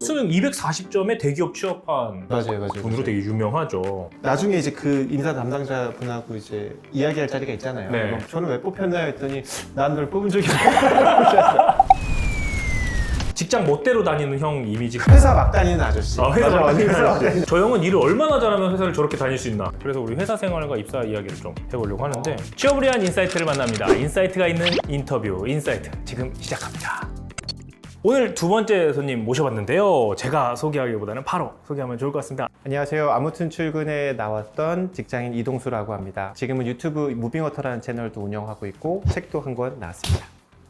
수능 240점에 대기업 취업한 맞아요. 분으로 되게 유명하죠. 나중에 이제 그 인사 담당자분하고 이제 이야기할 자리가 있잖아요. 네. 그럼 저는 왜 뽑혔나요? 했더니 난 널 뽑은 적이 없다. 직장 멋대로 다니는 형 이미지가 회사 막 다니는 아저씨. 회사 맞아, 막 회사 막 다니는. 저 형은 일을 얼마나 잘하면 회사를 저렇게 다닐 수 있나. 그래서 우리 회사 생활과 입사 이야기를 좀 해보려고 하는데 취업을 위한 인사이트를 만납니다. 인사이트가 있는 인터뷰 인사이트 지금 시작합니다. 오늘 두 번째 손님 모셔봤는데요. 제가 소개하기보다는 바로 소개하면 좋을 것 같습니다. 안녕하세요. 아무튼 출근에 나왔던 직장인 이동수라고 합니다. 지금은 유튜브 무빙워터라는 채널도 운영하고 있고 책도 한 권 나왔습니다.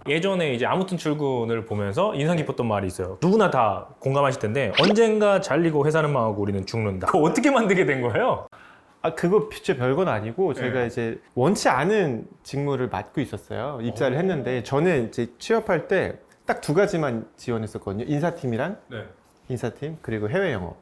예전에 이제 아무튼 출근을 보면서 인상 깊었던 말이 있어요. 누구나 다 공감하실 텐데 언젠가 잘리고 회사는 망하고 우리는 죽는다. 그거 어떻게 만들게 된 거예요? 그거 진짜 별건 아니고 제가 이제 원치 않은 직무를 맡고 있었어요. 입사를 했는데 저는 이제 취업할 때 딱 두 가지만 지원했었거든요. 인사팀이랑 인사팀 그리고 해외 영어.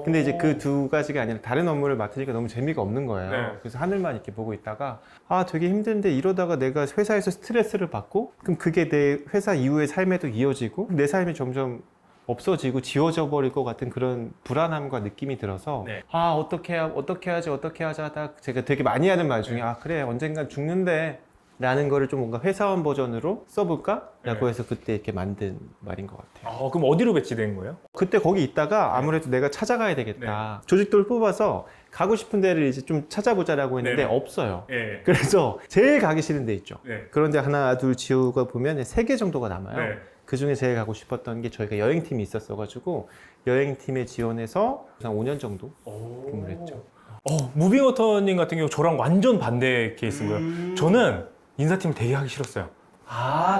근데 이제 그 두 가지가 아니라 다른 업무를 맡으니까 너무 재미가 없는 거예요. 네. 그래서 하늘만 이렇게 보고 있다가 되게 힘든데 이러다가 내가 회사에서 스트레스를 받고 그럼 그게 내 회사 이후의 삶에도 이어지고 내 삶이 점점 없어지고 지워져 버릴 것 같은 그런 불안함과 느낌이 들어서 어떻게 하자 하다 제가 되게 많이 하는 말 중에 그래 언젠간 죽는데 라는 거를 좀 뭔가 회사원 버전으로 써볼까? 라고 해서 그때 이렇게 만든 말인 것 같아요. 그럼 어디로 배치된 거예요? 그때 거기 있다가 아무래도 내가 찾아가야 되겠다. 조직도를 뽑아서 가고 싶은 데를 이제 좀 찾아보자라고 했는데 없어요. 그래서 제일 가기 싫은 데 있죠. 그런데 하나, 둘 지우가 보면 3개 정도가 남아요. 그 중에 제일 가고 싶었던 게 저희가 여행팀이 있었어가지고 여행팀에 지원해서 한 5년 정도 근무를 했죠. 무빙워터님 같은 경우 저랑 완전 반대 케이스인 거예요. 저는 인사팀을 되게 하기 싫었어요.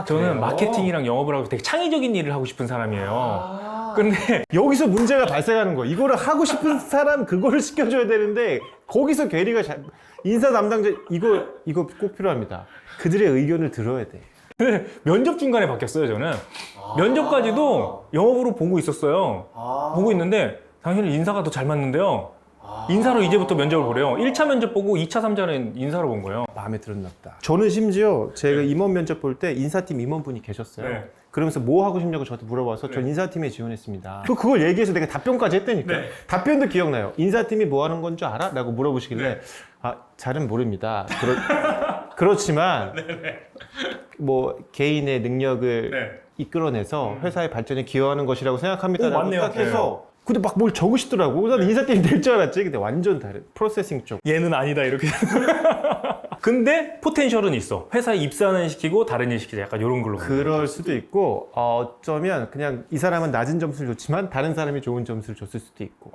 저는 그래요? 마케팅이랑 영업을 하고 되게 창의적인 일을 하고 싶은 사람이에요. 근데 여기서 문제가 발생하는 거예요. 이거를 하고 싶은 사람 그거를 시켜줘야 되는데 거기서 괴리가 인사 담당자 이거 꼭 필요합니다. 그들의 의견을 들어야 돼. 면접 중간에 바뀌었어요. 저는 면접까지도 영업으로 보고 있었어요. 보고 있는데 당신은 인사가 더 잘 맞는데요. 인사로 이제부터 면접을 보래요. 1차 면접 보고 2차, 3차는 인사로 본 거예요. 마음에 들었나 보다. 저는 심지어 제가 임원 면접 볼 때 인사팀 임원분이 계셨어요. 그러면서 뭐 하고 싶냐고 저한테 물어봐서 전 인사팀에 지원했습니다. 그걸 얘기해서 내가 답변까지 했다니까. 답변도 기억나요. 인사팀이 뭐 하는 건 줄 알아? 라고 물어보시길래 잘은 모릅니다. 그렇지만 뭐 개인의 능력을 이끌어내서 회사의 발전에 기여하는 것이라고 생각합니다. 라고 맞네요. 딱 해서 근데 막 뭘 적으시더라고. 나는 인사팀이 될 줄 알았지. 근데 완전 다른 프로세싱 쪽. 얘는 아니다 이렇게. 근데 포텐셜은 있어. 회사에 입사는 시키고 다른 일 시키자. 약간 이런 걸로. 그럴 수도 있고 어쩌면 그냥 이 사람은 낮은 점수를 줬지만 다른 사람이 좋은 점수를 줬을 수도 있고.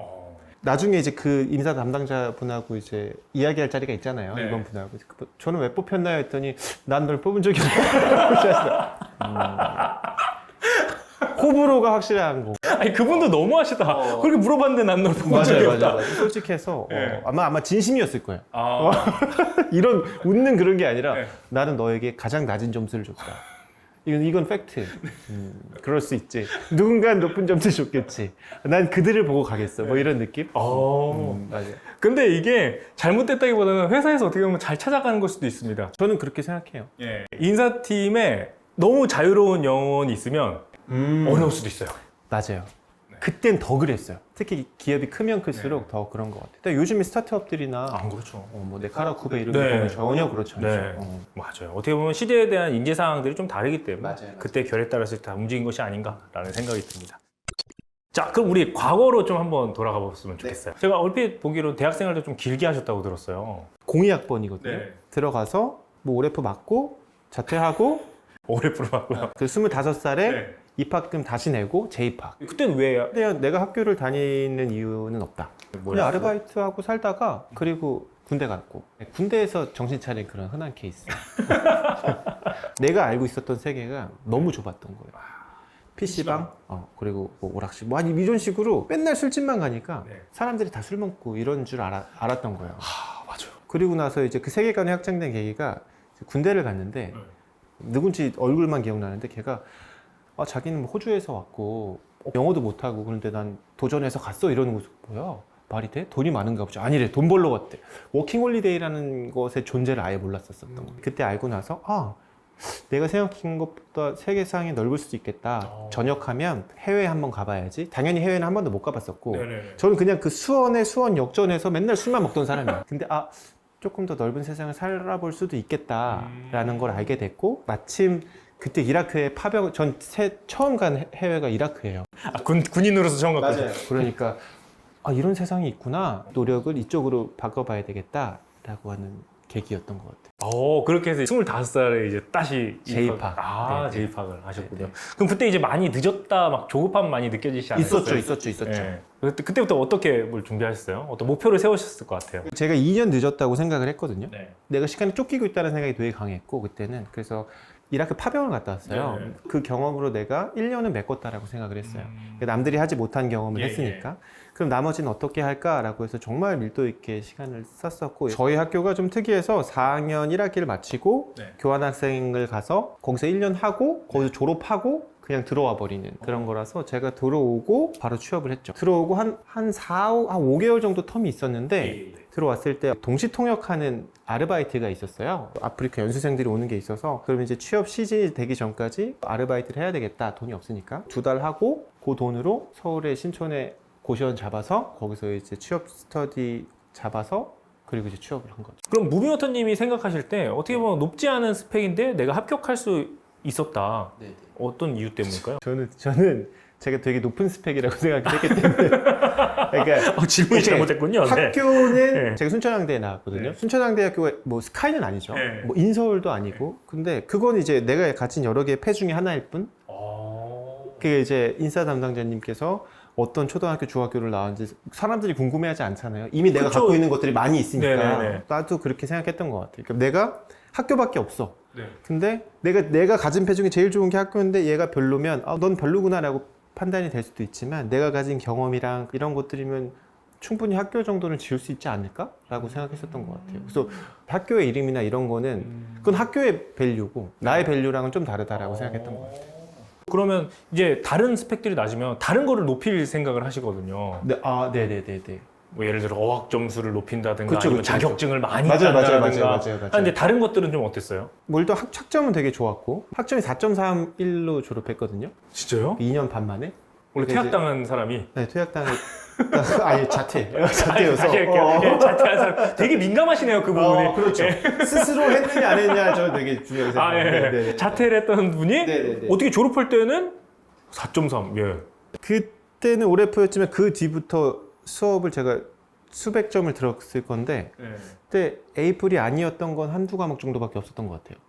나중에 이제 그 인사 담당자 분하고 이제 이야기할 자리가 있잖아요. 이번 분하고. 저는 왜 뽑혔나요? 했더니 난 널 뽑은 적이 없다. 호불호가 확실한 거. 아니 그분도 너무하시다. 그렇게 물어봤는데 난 널 보고 적이 없다. 맞아. 솔직해서 아마 진심이었을 거예요. 이런 웃는 그런 게 아니라 나는 너에게 가장 낮은 점수를 줬다. 이건 팩트. 그럴 수 있지. 누군가는 높은 점수를 줬겠지. 난 그들을 보고 가겠어. 뭐 이런 느낌? 맞아요. 근데 이게 잘못됐다기보다는 회사에서 어떻게 보면 잘 찾아가는 걸 수도 있습니다. 저는 그렇게 생각해요. 인사팀에 너무 자유로운 영혼이 있으면 어려울 수도 있어요. 맞아요. 그땐 더 그랬어요. 특히 기업이 크면 클수록 더 그런 것 같아요. 근데 요즘에 스타트업들이나 그렇죠. 뭐 네카라쿠베 이런 거 보면 전혀 그렇지 않죠. 맞아요. 어떻게 보면 시대에 대한 인재 상황들이 좀 다르기 때문에 맞아요. 그때 결에 따라서 다 움직인 것이 아닌가라는 생각이 듭니다. 자, 그럼 우리 과거로 좀 한번 돌아가 봤으면 좋겠어요. 제가 얼핏 보기로 대학생활도 좀 길게 하셨다고 들었어요. 02학번이거든요. 들어가서 뭐 오레프 맞고 자퇴하고 오래 풀어봤고요. 그 25살에 입학금 다시 내고 재입학. 그때는 왜? 그냥 내가 학교를 다니는 이유는 없다. 그냥 아르바이트하고 살다가 그리고 군대 갔고 군대에서 정신 차린 그런 흔한 케이스. 내가 알고 있었던 세계가 너무 좁았던 거예요. PC방, 그리고 뭐 오락실, 뭐 아니 이런 식으로 맨날 술집만 가니까 사람들이 다 술 먹고 이런 줄 알았던 거예요. 맞아요. 그리고 나서 이제 그 세계관이 확장된 계기가 군대를 갔는데 누군지 얼굴만 기억나는데 걔가 자기는 호주에서 왔고 영어도 못하고 그런데 난 도전해서 갔어 이러는 거 뭐야? 말이 돼? 돈이 많은가 보지. 아니래. 돈 벌러 갔대. 워킹홀리데이라는 것의 존재를 아예 몰랐었던 거예요. 그때 알고 나서 내가 생각한 것보다 세계상이 넓을 수도 있겠다. 전역하면 해외에 한번 가봐야지. 당연히 해외는 한 번도 못 가봤었고 저는 그냥 그 수원 역전에서 맨날 술만 먹던 사람이에요. 근데 조금 더 넓은 세상을 살아볼 수도 있겠다라는 걸 알게 됐고 마침 그때 이라크에 파병 처음 간 해외가 이라크예요. 군인으로서 처음 갔거든요. 맞아요. 그러니까 이런 세상이 있구나. 노력을 이쪽으로 바꿔봐야 되겠다라고 하는 계기였던 것 같아요. 그렇게 해서 25살에 이제 다시 재입학. 재입학을 하셨군요. 네. 그럼 그때 이제 많이 늦었다, 막 조급함 많이 느껴지시지 않았어요? 있었죠. 네. 그때부터 어떻게 뭘 준비하셨어요? 어떤 목표를 세우셨을 것 같아요? 제가 2년 늦었다고 생각을 했거든요. 네. 내가 시간에 쫓기고 있다는 생각이 되게 강했고 그때는 그래서 이라크 파병을 갔다 왔어요. 네. 그 경험으로 내가 1년은 메꿨다라고 생각을 했어요. 남들이 하지 못한 경험을 했으니까. 그럼 나머지는 어떻게 할까라고 해서 정말 밀도 있게 시간을 썼었고 저희 학교가 좀 특이해서 4학년 1학기를 마치고 교환학생을 가서 거기서 1년 하고 거기서 졸업하고 그냥 들어와 버리는 그런 거라서 제가 들어오고 바로 취업을 했죠. 들어오고 한 5개월 정도 텀이 있었는데 들어왔을 때 동시 통역하는 아르바이트가 있었어요. 아프리카 연수생들이 오는 게 있어서 그러면 이제 취업 시즌이 되기 전까지 아르바이트를 해야 되겠다. 돈이 없으니까 2달 하고 그 돈으로 서울의 신촌에 고시원 잡아서 거기서 이제 취업 스터디 잡아서 그리고 이제 취업을 한 거죠. 그럼 무빙워터님이 생각하실 때 어떻게 보면 높지 않은 스펙인데 내가 합격할 수 있었다. 네네. 어떤 이유 때문일까요? 저는 제가 되게 높은 스펙이라고 생각했기 때문에 그러니까 질문이 잘못했군요. 학교는 네. 제가 순천향대에 나왔거든요. 순천향대학교가 뭐 스카이는 아니죠. 네. 뭐 인서울도 아니고 근데 그건 이제 내가 가진 여러 개의 패 중에 하나일 뿐. 그게 이제 인사 담당자님께서 어떤 초등학교, 중학교를 나왔는지 사람들이 궁금해하지 않잖아요. 이미 내가 갖고 있는 것들이 많이 있으니까. 네네네. 나도 그렇게 생각했던 것 같아요. 그러니까 내가 학교밖에 없어. 근데 내가 가진 패 중에 제일 좋은 게 학교인데 얘가 별로면 넌 별로구나라고 판단이 될 수도 있지만 내가 가진 경험이랑 이런 것들이면 충분히 학교 정도는 지을 수 있지 않을까라고 생각했었던 것 같아요. 그래서 학교의 이름이나 이런 거는 그건 학교의 밸류고 나의 밸류랑은 좀 다르다라고 생각했던 것 같아요. 그러면 이제 다른 스펙들이 낮으면 다른 거를 높일 생각을 하시거든요. 네네네네. 뭐 예를 들어 어학 점수를 높인다든가 그쵸, 아니면 그쵸, 자격증을 많이 맞아요. 딴다든가. 근데 다른 것들은 좀 어땠어요? 뭐 일단 학점은 되게 좋았고 학점이 4.31로 졸업했거든요. 진짜요? 2년 반 만에. 원래 퇴학당한 사람이 네, 퇴학당한 아니 자퇴여서 자퇴한 사람 되게 민감하시네요 그 부분이. 그렇죠. 스스로 했느냐 안 했느냐 저 되게 중요하게 생각해요. 예. 자퇴를 했던 분이 네네네. 어떻게 졸업할 때는 4.3. 예. 그때는 오래프였지만 그 뒤부터 수업을 제가 수백 점을 들었을 건데 그때 A뿔이 아니었던 건 한두 과목 정도밖에 없었던 것 같아요.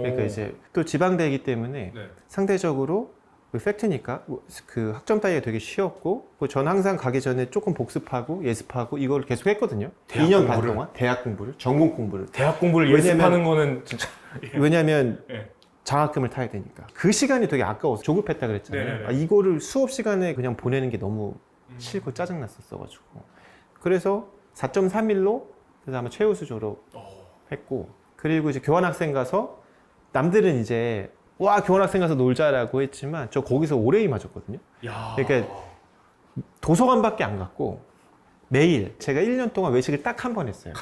그러니까 이제 또 지방대이기 때문에 상대적으로 그 팩트니까 그 학점 따기가 되게 쉬웠고 전 항상 가기 전에 조금 복습하고 예습하고 이걸 계속 했거든요. 2년 반 동안 대학 공부를 전공 공부를 대학 공부를 예습하는 거는 진짜 왜냐면 장학금을 타야 되니까 그 시간이 되게 아까워서 조급했다 그랬잖아요. 이거를 수업 시간에 그냥 보내는 게 너무 싫고 짜증났었어가지고 그래서 4.31로 그래서 아마 최우수 졸업했고 그리고 이제 교환학생 가서 남들은 이제 와 교환학생 가서 놀자라고 했지만 저 거기서 오레이 맞았거든요. 그러니까 도서관밖에 안 갔고 매일 제가 1년 동안 외식을 딱 한 번 했어요.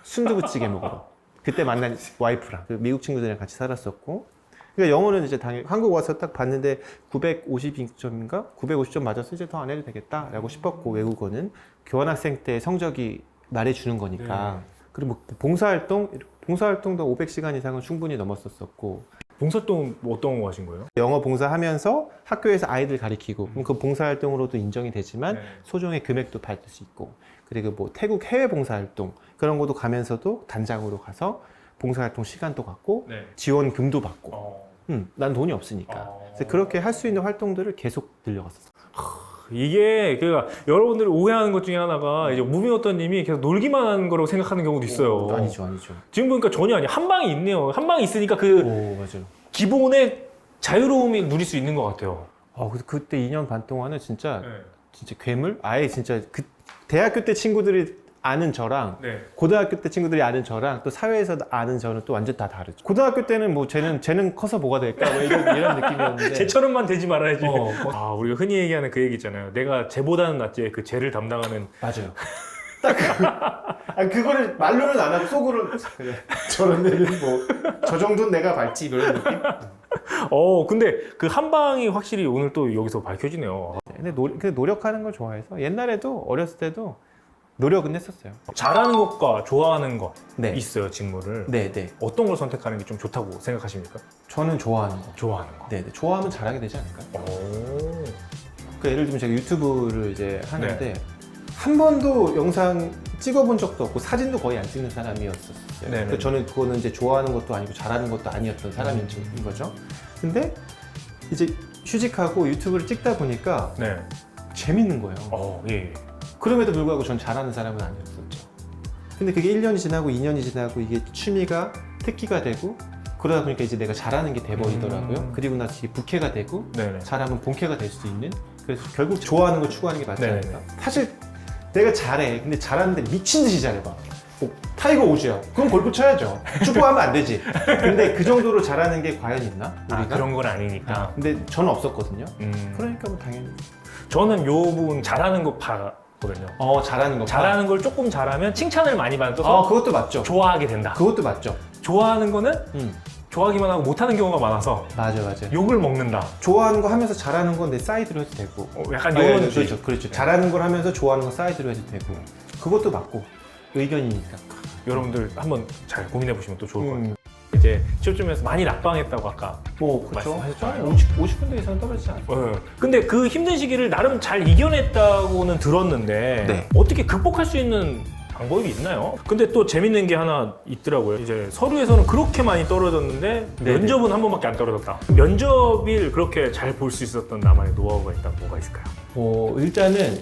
순두부찌개 먹으러. 그때 만난 와이프랑 그 미국 친구들이랑 같이 살았었고 그러니까 영어는 이제 당연히 한국 와서 딱 봤는데 950점인가? 950점 맞아서 이제 더 안 해도 되겠다라고 싶었고 외국어는 교환학생 때 성적이 말해주는 거니까 그리고 뭐 봉사활동도 500시간 이상은 충분히 넘었었고 봉사활동 뭐 어떤 거 하신 거예요? 영어 봉사하면서 학교에서 아이들 가리키고 그럼 그 봉사활동으로도 인정이 되지만 소정의 금액도 받을 수 있고 그리고 뭐 태국 해외 봉사활동 그런 것도 가면서도 단장으로 가서 봉사활동 시간도 갖고 지원금도 받고 난 돈이 없으니까 그래서 그렇게 할 수 있는 활동들을 계속 늘려갔었어요. 이게 그러니까 여러분들이 오해하는 것 중에 하나가 이제 무빙워터님이 계속 놀기만 하는 거라고 생각하는 경우도 있어요. 아니죠. 지금 보니까 전혀 아니에요. 한 방이 있네요. 한 방이 있으니까 그 맞아요. 기본의 자유로움이 누릴 수 있는 것 같아요. 그때 2년 반 동안은 진짜 괴물? 아예 진짜 그 대학교 때 친구들이 아는 저랑 고등학교 때 친구들이 아는 저랑 또 사회에서 아는 저는 또 완전 다 다르죠. 고등학교 때는 뭐 쟤는 커서 뭐가 될까 뭐 이런 느낌이었는데 쟤처럼만 되지 말아야지. 우리가 흔히 얘기하는 그 얘기 있잖아요. 내가 쟤보다는 낫지 그 쟤를 담당하는. 맞아요. 아, 그거를 말로는 안 하고 속으로는 그래. 저런 애는 뭐 저 정도는 내가 밟지 이런 느낌? 근데 그 한 방이 확실히 오늘 또 여기서 밝혀지네요. 근데 노력하는 걸 좋아해서 옛날에도 어렸을 때도 노력은 했었어요. 잘하는 것과 좋아하는 것 네. 있어요, 직무를. 네. 어떤 걸 선택하는 게 좀 좋다고 생각하십니까? 저는 좋아하는 거. 좋아하는 거. 네. 좋아하면 잘하게 되지 않을까요? 오. 그 예를 들면 제가 유튜브를 이제 하는데 네. 한 번도 영상 찍어본 적도 없고 사진도 거의 안 찍는 사람이었었어요. 네네. 그 저는 그거는 이제 좋아하는 것도 아니고 잘하는 것도 아니었던 사람인 거죠. 근데 이제 휴직하고 유튜브를 찍다 보니까 네. 재밌는 거예요. 예. 그럼에도 불구하고 전 잘하는 사람은 아니었었죠. 근데 그게 1년이 지나고 2년이 지나고 이게 취미가 특기가 되고 그러다 보니까 이제 내가 잘하는 게 돼버리더라고요. 그리고 나서 이게 부캐가 되고 네네. 잘하면 본캐가 될 수도 있는. 그래서 결국 좋아하는 걸 추구하는 게 맞지 네네. 않을까. 사실 내가 잘해. 근데 잘하는데 미친 듯이 잘해봐. 타이거 우즈야. 그럼 골프 쳐야죠. 축구하면 안 되지. 근데 그 정도로 잘하는 게 과연 있나? 우리가? 그런 건 아니니까. 근데 저는 없었거든요. 음. 그러니까 뭐 당연히. 저는 요 부분 잘하는 거 봐거든요. 잘하는 거. 잘하는 걸 조금 잘하면 칭찬을 많이 받아서 그것도 맞죠. 좋아하게 된다. 그것도 맞죠. 좋아하는 거는 음. 좋아하기만 하고 못하는 경우가 많아서 맞아. 욕을 먹는다. 좋아하는 거 하면서 잘하는 건 내 사이드로 해도 되고. 약간 요런 그렇죠. 잘하는 걸 하면서 좋아하는 건 사이드로 해도 되고. 그것도 맞고. 의견이니까. 여러분들 한번 잘 고민해 보시면 또 좋을 것 같아요. 음. 이제 취업점에서 많이 낙방했다고 아까. 뭐 그렇죠. 말씀하셨잖아요. 50군데 이상 떨어지지 않아요. 근데 그 힘든 시기를 나름 잘 이겨냈다고는 들었는데 네. 어떻게 극복할 수 있는 방법이 있나요? 근데 또 재밌는 게 하나 있더라고요. 이제 서류에서는 그렇게 많이 떨어졌는데 네네. 면접은 한 번밖에 안 떨어졌다. 면접일 그렇게 잘 볼 수 있었던 나만의 노하우가 있다면 뭐가 있을까요? 일단은